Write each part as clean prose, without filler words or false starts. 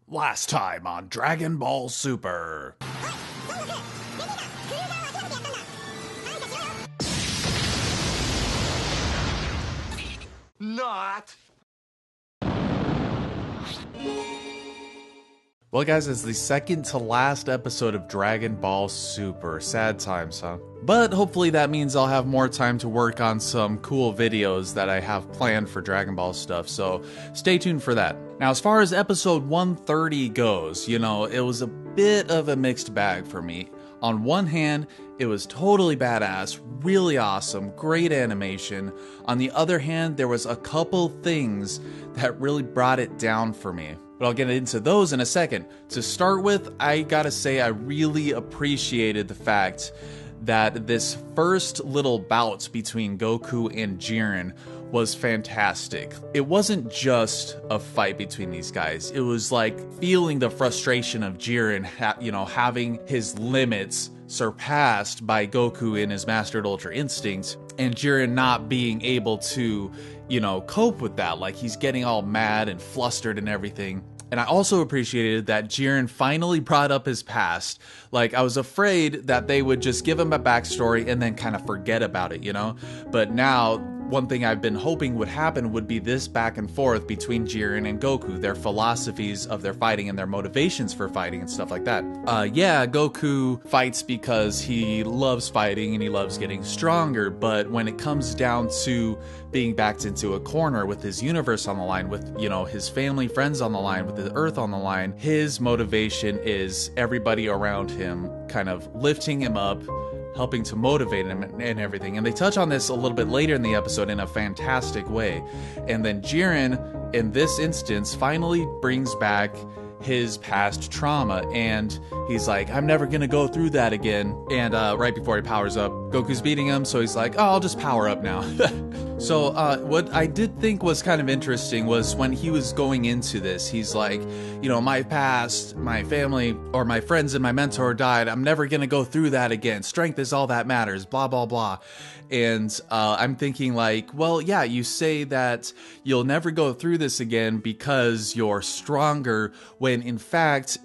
Last time on Dragon Ball Super. Not. Well, guys, it's the second to last episode of Dragon Ball Super. Sad times, huh? But hopefully that means I'll have more time to work on some cool videos that I have planned for Dragon Ball stuff, so stay tuned for that. Now, as far as episode 130 goes, it was a bit of a mixed bag for me. On one hand, it was totally badass, really awesome, great animation. On the other hand, there was a couple things that really brought it down for me. But I'll get into those in a second. To start with, I gotta say I really appreciated the fact that this first little bout between Goku and Jiren was fantastic. It wasn't just a fight between these guys. It was like feeling the frustration of Jiren, having his limits surpassed by Goku in his mastered Ultra Instinct, and Jiren not being able to, cope with that. Like, he's getting all mad and flustered and everything. And I also appreciated that Jiren finally brought up his past. Like, I was afraid that they would just give him a backstory and then kind of forget about it, But now, one thing I've been hoping would happen would be this back and forth between Jiren and Goku, their philosophies of their fighting and their motivations for fighting and stuff like that. Goku fights because he loves fighting and he loves getting stronger, but when it comes down to being backed into a corner with his universe on the line, with, his family, friends on the line, with the Earth on the line, his motivation is everybody around him kind of lifting him up, helping to motivate him and everything. And they touch on this a little bit later in the episode in a fantastic way. And then Jiren, in this instance, finally brings back his past trauma, and he's like, I'm never gonna go through that again. And right before he powers up, Goku's beating him, so he's like, oh, I'll just power up now. So what I did think was kind of interesting was when he was going into this, he's like, my past, my family, or my friends and my mentor died. I'm never gonna go through that again. Strength is all that matters, blah, blah, blah. And I'm thinking like, well, yeah, you say that you'll never go through this again because you're stronger, when in fact,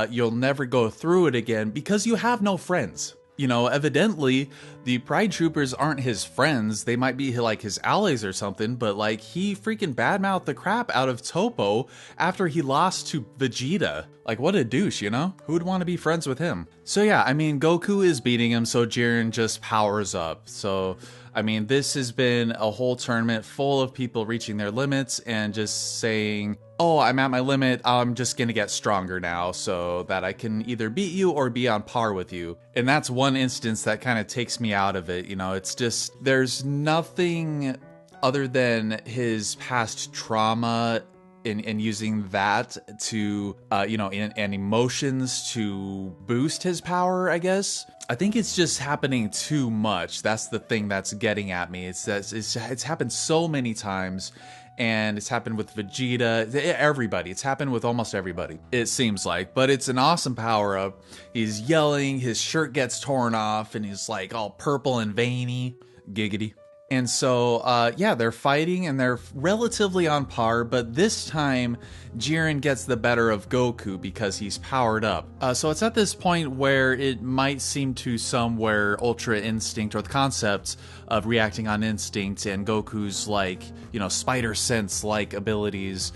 you'll never go through it again because you have no friends. Evidently, the Pride Troopers aren't his friends. They might be like his allies or something, but like, he freaking badmouthed the crap out of Toppo after he lost to Vegeta. Like, what a douche, Who would want to be friends with him? So yeah, Goku is beating him, so Jiren just powers up. So, this has been a whole tournament full of people reaching their limits and just saying, oh, I'm at my limit, I'm just gonna get stronger now so that I can either beat you or be on par with you. And that's one instance that kind of takes me out of it, it's just, there's nothing other than his past trauma and using that to, and emotions to boost his power, I guess. I think it's just happening too much. That's the thing that's getting at me. It's happened so many times. And it's happened with Vegeta, everybody. It's happened with almost everybody, it seems like. But it's an awesome power-up. He's yelling, his shirt gets torn off, and he's like all purple and veiny. Giggity. And so, they're fighting, and they're relatively on par, but this time, Jiren gets the better of Goku because he's powered up. So it's at this point where it might seem to some where Ultra Instinct, or the concept of reacting on instinct, and Goku's like, spider sense-like abilities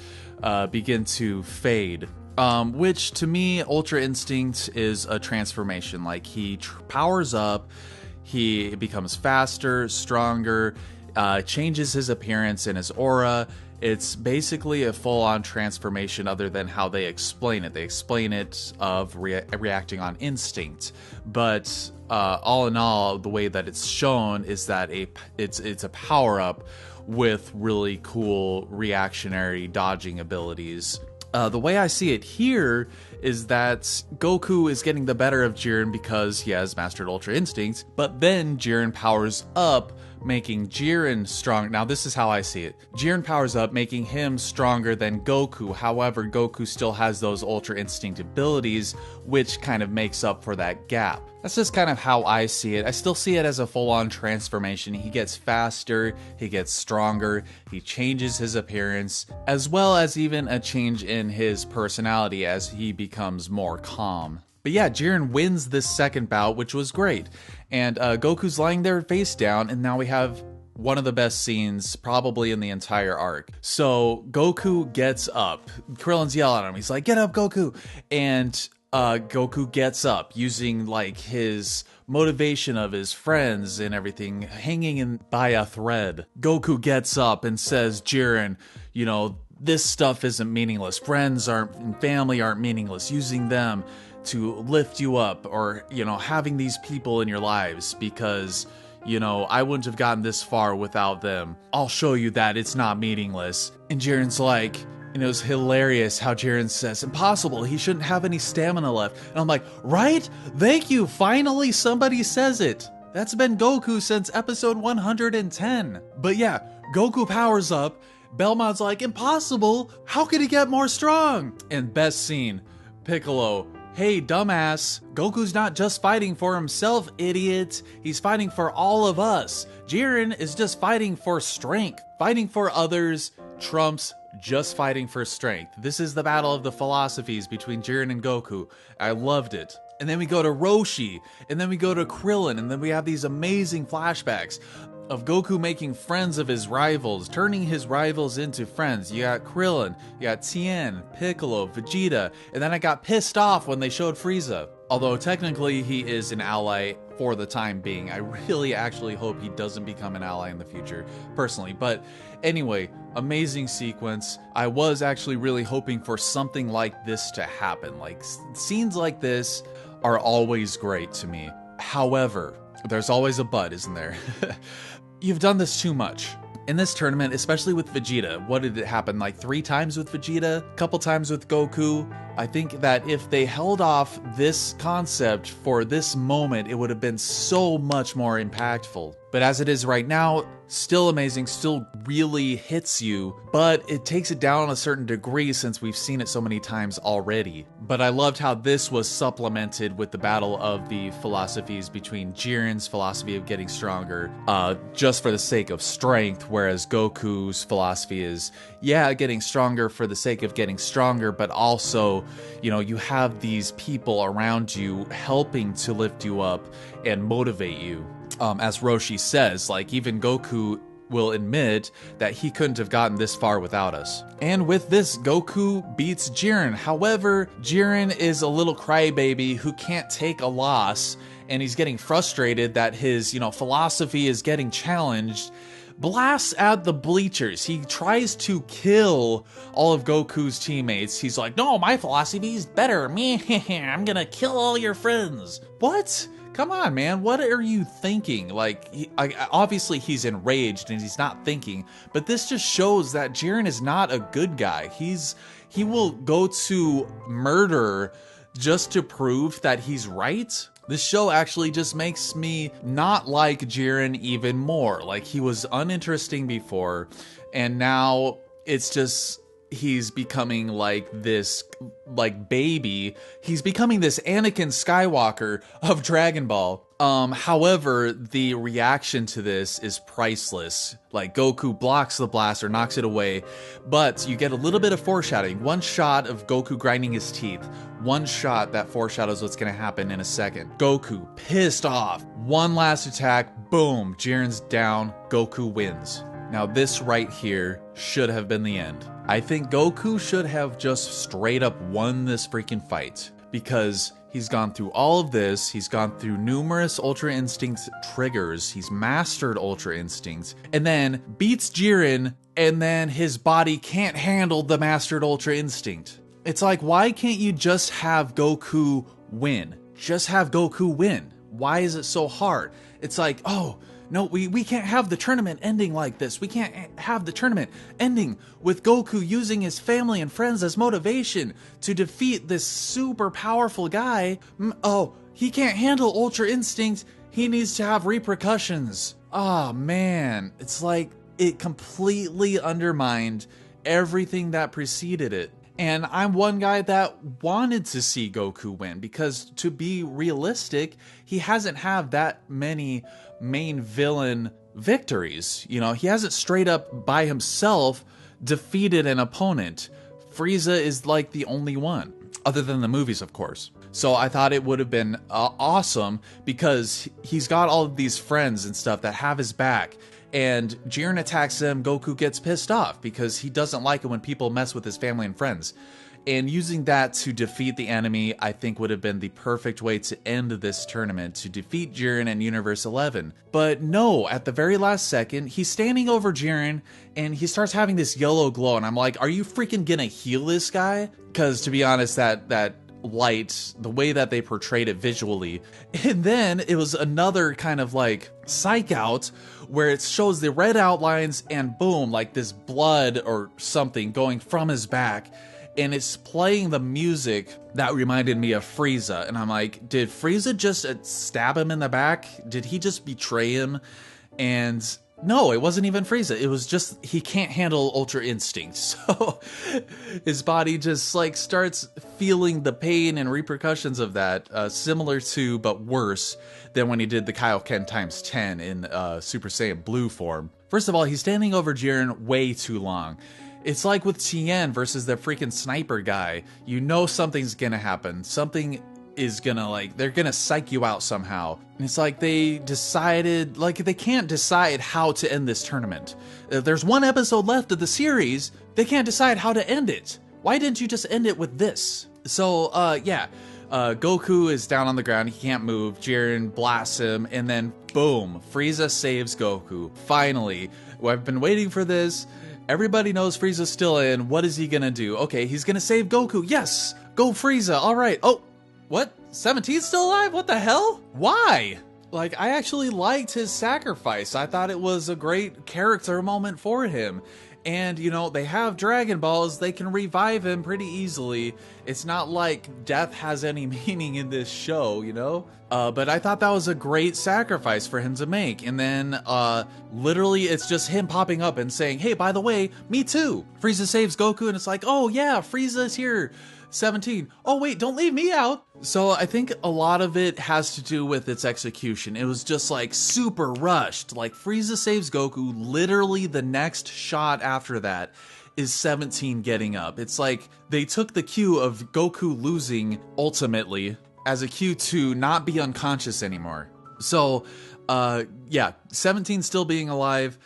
begin to fade. Which, to me, Ultra Instinct is a transformation. Like, he powers up, he becomes faster, stronger, changes his appearance and his aura. It's basically a full-on transformation other than how they explain it. They explain it of reacting on instinct. But all in all, the way that it's shown is that it's a power-up with really cool reactionary dodging abilities. The way I see it here is that Goku is getting the better of Jiren because he has mastered Ultra Instinct, but then Jiren powers up making Jiren strong. Now, this is how I see it. Jiren powers up, making him stronger than Goku. However, Goku still has those Ultra Instinct abilities, which kind of makes up for that gap. That's just kind of how I see it. I still see it as a full-on transformation. He gets faster, he gets stronger, he changes his appearance, as well as even a change in his personality as he becomes more calm. But yeah, Jiren wins this second bout, which was great. And Goku's lying there face down, and now we have one of the best scenes probably in the entire arc. So Goku gets up. Krillin's yelling at him. He's like, "Get up, Goku!" And Goku gets up using like his motivation of his friends and everything hanging in by a thread. Goku gets up and says, "Jiren, you know, this stuff isn't meaningless. Friends aren't and family aren't meaningless. Using them to lift you up, or, you know, having these people in your lives, because, you know, I wouldn't have gotten this far without them. I'll show you that it's not meaningless." And Jiren's like, and it was hilarious how Jiren says, "Impossible, he shouldn't have any stamina left." And I'm like, right? Thank you, finally somebody says it. That's been Goku since episode 110. But yeah, Goku powers up. Belmont's like, "Impossible, how could he get more strong?" And best scene, Piccolo, "Hey, dumbass, Goku's not just fighting for himself, idiot. He's fighting for all of us. Jiren is just fighting for strength. Fighting for others trumps just fighting for strength." This is the battle of the philosophies between Jiren and Goku. I loved it. And then we go to Roshi, and then we go to Krillin, and then we have these amazing flashbacks of Goku making friends of his rivals, turning his rivals into friends. You got Krillin, you got Tien, Piccolo, Vegeta, and then I got pissed off when they showed Frieza. Although technically he is an ally for the time being. I really actually hope he doesn't become an ally in the future, personally. But anyway, amazing sequence. I was actually really hoping for something like this to happen. Like, scenes like this are always great to me. However, there's always a but, isn't there? You've done this too much. In this tournament, especially with Vegeta, what did it happen? Like 3 times with Vegeta, a couple times with Goku. I think that if they held off this concept for this moment, it would have been so much more impactful. But as it is right now, still amazing, still really hits you, but it takes it down a certain degree since we've seen it so many times already. But I loved how this was supplemented with the battle of the philosophies between Jiren's philosophy of getting stronger, just for the sake of strength, whereas Goku's philosophy is, yeah, getting stronger for the sake of getting stronger, but also, you know, you have these people around you helping to lift you up and motivate you. As Roshi says, like, even Goku will admit that he couldn't have gotten this far without us. And with this, Goku beats Jiren. However, Jiren is a little crybaby who can't take a loss, and he's getting frustrated that his, you know, philosophy is getting challenged. Blasts at the bleachers. He tries to kill all of Goku's teammates. He's like, "No, my philosophy is better. Me, I'm gonna kill all your friends." What? Come on, man. What are you thinking? Like, obviously he's enraged and he's not thinking, but this just shows that Jiren is not a good guy. He will go to murder just to prove that he's right. This show actually just makes me not like Jiren even more. Like, he was uninteresting before, and now it's just, he's becoming like this, like, baby. He's becoming this Anakin Skywalker of Dragon Ball. However, the reaction to this is priceless. Like, Goku blocks the blaster, knocks it away, but you get a little bit of foreshadowing. One shot of Goku grinding his teeth. One shot that foreshadows what's gonna happen in a second. Goku, pissed off. One last attack, boom, Jiren's down, Goku wins. Now this right here should have been the end. I think Goku should have just straight up won this freaking fight, because he's gone through all of this, he's gone through numerous Ultra Instinct triggers, he's mastered Ultra Instinct, and then beats Jiren, and then his body can't handle the mastered Ultra Instinct. It's like, why can't you just have Goku win? Just have Goku win. Why is it so hard? It's like, oh, no, we can't have the tournament ending like this. We can't have the tournament ending with Goku using his family and friends as motivation to defeat this super powerful guy. Oh, he can't handle Ultra Instinct. He needs to have repercussions. Oh man, it's like it completely undermined everything that preceded it. And I'm one guy that wanted to see Goku win because, to be realistic, he hasn't had that many main villain victories. You know, he hasn't straight up by himself defeated an opponent. Frieza is like the only one, other than the movies, of course. So I thought it would have been awesome because he's got all of these friends and stuff that have his back. And Jiren attacks them, Goku gets pissed off because he doesn't like it when people mess with his family and friends. And using that to defeat the enemy, I think would have been the perfect way to end this tournament, to defeat Jiren in Universe 11. But no, at the very last second, he's standing over Jiren and he starts having this yellow glow. And I'm like, are you freaking gonna heal this guy? Because to be honest, that light, the way that they portrayed it visually. And then it was another kind of like psych out where it shows the red outlines and boom, like this blood or something going from his back. And it's playing the music that reminded me of Frieza. And I'm like, did Frieza just stab him in the back? Did he just betray him? And no, it wasn't even Frieza. It was just he can't handle Ultra Instinct. So his body just like starts feeling the pain and repercussions of that, similar to but worse than when he did the Kaioken times 10 in Super Saiyan Blue form. First of all, he's standing over Jiren way too long. It's like with Tien versus the freaking sniper guy. You know something's gonna happen. Something is gonna, like, they're gonna psych you out somehow. And it's like they decided, like, they can't decide how to end this tournament. There's one episode left of the series. They can't decide how to end it. Why didn't you just end it with this? So, yeah. Goku is down on the ground. He can't move. Jiren blasts him. And then, boom. Frieza saves Goku. Finally. I've been waiting for this. Everybody knows Frieza's still in. What is he gonna do? Okay, he's gonna save Goku. Yes! Go Frieza. All right. Oh, what? 17's still alive? What the hell? Why? Like, I actually liked his sacrifice. I thought it was a great character moment for him. And, you know, they have Dragon Balls. They can revive him pretty easily. It's not like death has any meaning in this show, you know? But I thought that was a great sacrifice for him to make. And then, literally, it's just him popping up and saying, hey, by the way, me too. Frieza saves Goku, and it's like, oh, yeah, Frieza's here. 17. Oh, wait, don't leave me out. So I think a lot of it has to do with its execution. It was just like super rushed. Like Frieza saves Goku. Literally the next shot after that is 17 getting up. It's like they took the cue of Goku losing ultimately as a cue to not be unconscious anymore. So, yeah, 17 still being alive.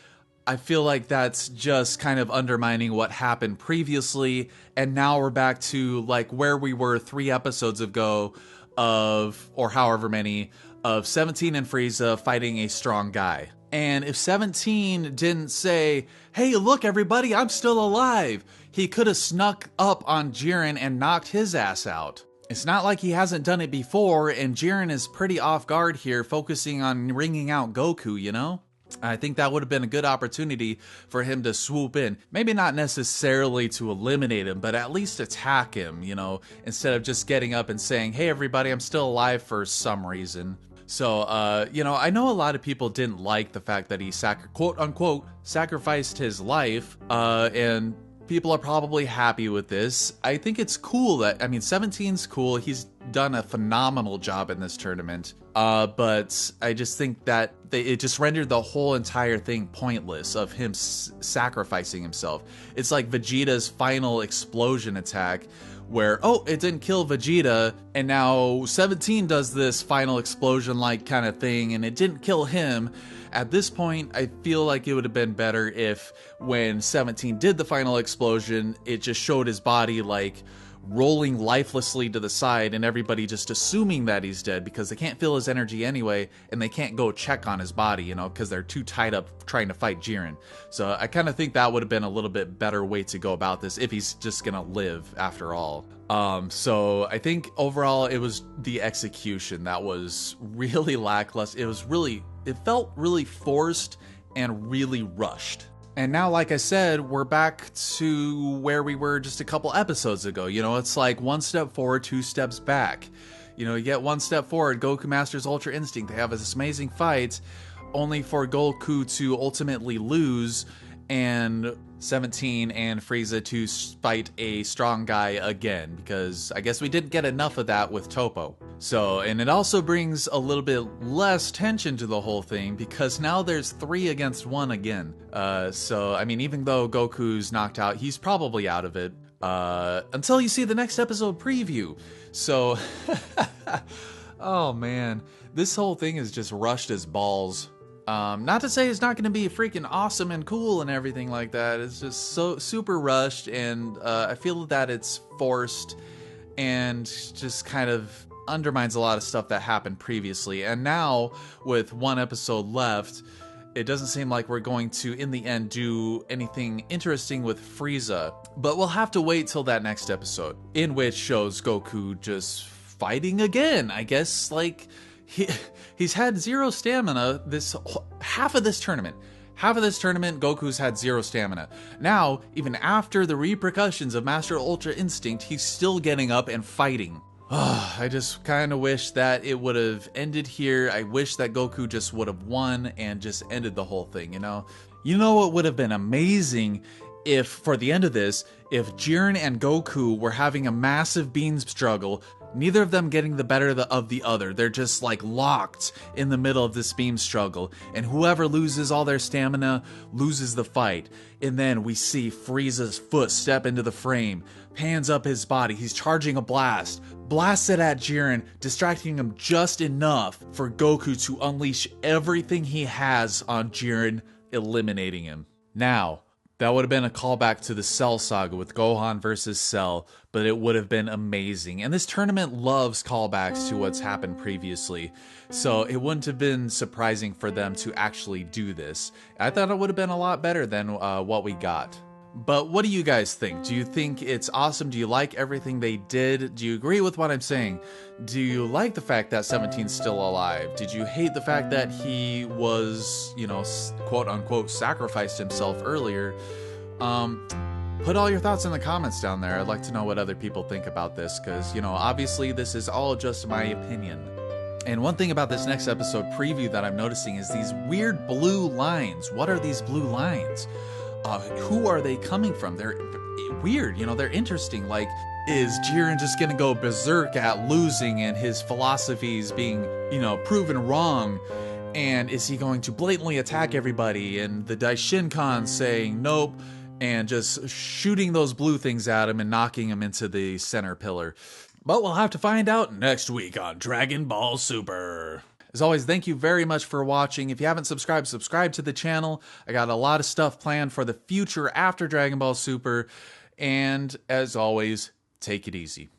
I feel like that's just kind of undermining what happened previously, and now we're back to like where we were 3 episodes ago of, or however many, of 17 and Frieza fighting a strong guy. And if 17 didn't say, hey, look everybody, I'm still alive, he could have snuck up on Jiren and knocked his ass out. It's not like he hasn't done it before, and Jiren is pretty off guard here, focusing on ringing out Goku, you know? I think that would have been a good opportunity for him to swoop in. Maybe not necessarily to eliminate him, but at least attack him, you know, instead of just getting up and saying, hey, everybody, I'm still alive for some reason. So, you know, I know a lot of people didn't like the fact that he quote unquote sacrificed his life, and people are probably happy with this. I think it's cool that, I mean, 17's cool. He's done a phenomenal job in this tournament. But I just think that it just rendered the whole entire thing pointless of him sacrificing himself. It's like Vegeta's final explosion attack where, oh, it didn't kill Vegeta, and now 17 does this final explosion-like kind of thing, and it didn't kill him. At this point, I feel like it would have been better if when 17 did the final explosion, it just showed his body like rolling lifelessly to the side and everybody just assuming that he's dead because they can't feel his energy anyway, and they can't go check on his body, you know, because they're too tied up trying to fight Jiren. So I kind of think that would have been a little bit better way to go about this if he's just gonna live after all. So I think overall it was the execution that was really lackluster. It felt really forced and really rushed. And now, like I said, we're back to where we were just a couple episodes ago. You know, it's like 1 step forward, 2 steps back. You know, you get 1 step forward, Goku masters Ultra Instinct. They have this amazing fight. only for Goku to ultimately lose and 17 and Frieza to fight a strong guy again, because I guess we didn't get enough of that with Toppo. So, and it also brings a little bit less tension to the whole thing, because now there's 3 against 1 again. So, I mean, even though Goku's knocked out, he's probably out of it. Until you see the next episode preview. So, oh man, this whole thing is just rushed as balls. Not to say it's not going to be freaking awesome and cool and everything like that. It's just so super rushed, and I feel that it's forced and just kind of undermines a lot of stuff that happened previously. And now, with 1 episode left, it doesn't seem like we're going to, in the end, do anything interesting with Frieza. But we'll have to wait till that next episode, in which shows Goku just fighting again. I guess, like, he's had 0 stamina half of this tournament. Half of this tournament, Goku's had 0 stamina. Now, even after the repercussions of Master Ultra Instinct, he's still getting up and fighting. I just kind of wish that it would have ended here. I wish that Goku just would have won and just ended the whole thing, you know? You know what would have been amazing if, for the end of this, if Jiren and Goku were having a massive beam struggle, neither of them getting the better of the other. They're just like locked in the middle of this beam struggle, and whoever loses all their stamina loses the fight. And then we see Frieza's foot step into the frame, pans up his body, he's charging a blast, blasts it at Jiren, distracting him just enough for Goku to unleash everything he has on Jiren, eliminating him. Now, that would have been a callback to the Cell saga with Gohan versus Cell, but it would have been amazing. And this tournament loves callbacks to what's happened previously, so it wouldn't have been surprising for them to actually do this. I thought it would have been a lot better than what we got. But what do you guys think? Do you think it's awesome? Do you like everything they did? Do you agree with what I'm saying? Do you like the fact that 17's still alive? Did you hate the fact that he was, you know, quote unquote, sacrificed himself earlier? Put all your thoughts in the comments down there. I'd like to know what other people think about this, because, you know, obviously this is all just my opinion. And one thing about this next episode preview that I'm noticing is these weird blue lines. What are these blue lines? Who are they coming from? They're weird, you know, they're interesting. Like, is Jiren just gonna go berserk at losing and his philosophies being, you know, proven wrong? And is he going to blatantly attack everybody? And the Daishinkan saying nope, and just shooting those blue things at him and knocking him into the center pillar. But we'll have to find out next week on Dragon Ball Super. As always, thank you very much for watching. If you haven't subscribed, subscribe to the channel. I got a lot of stuff planned for the future after Dragon Ball Super. And as always, take it easy.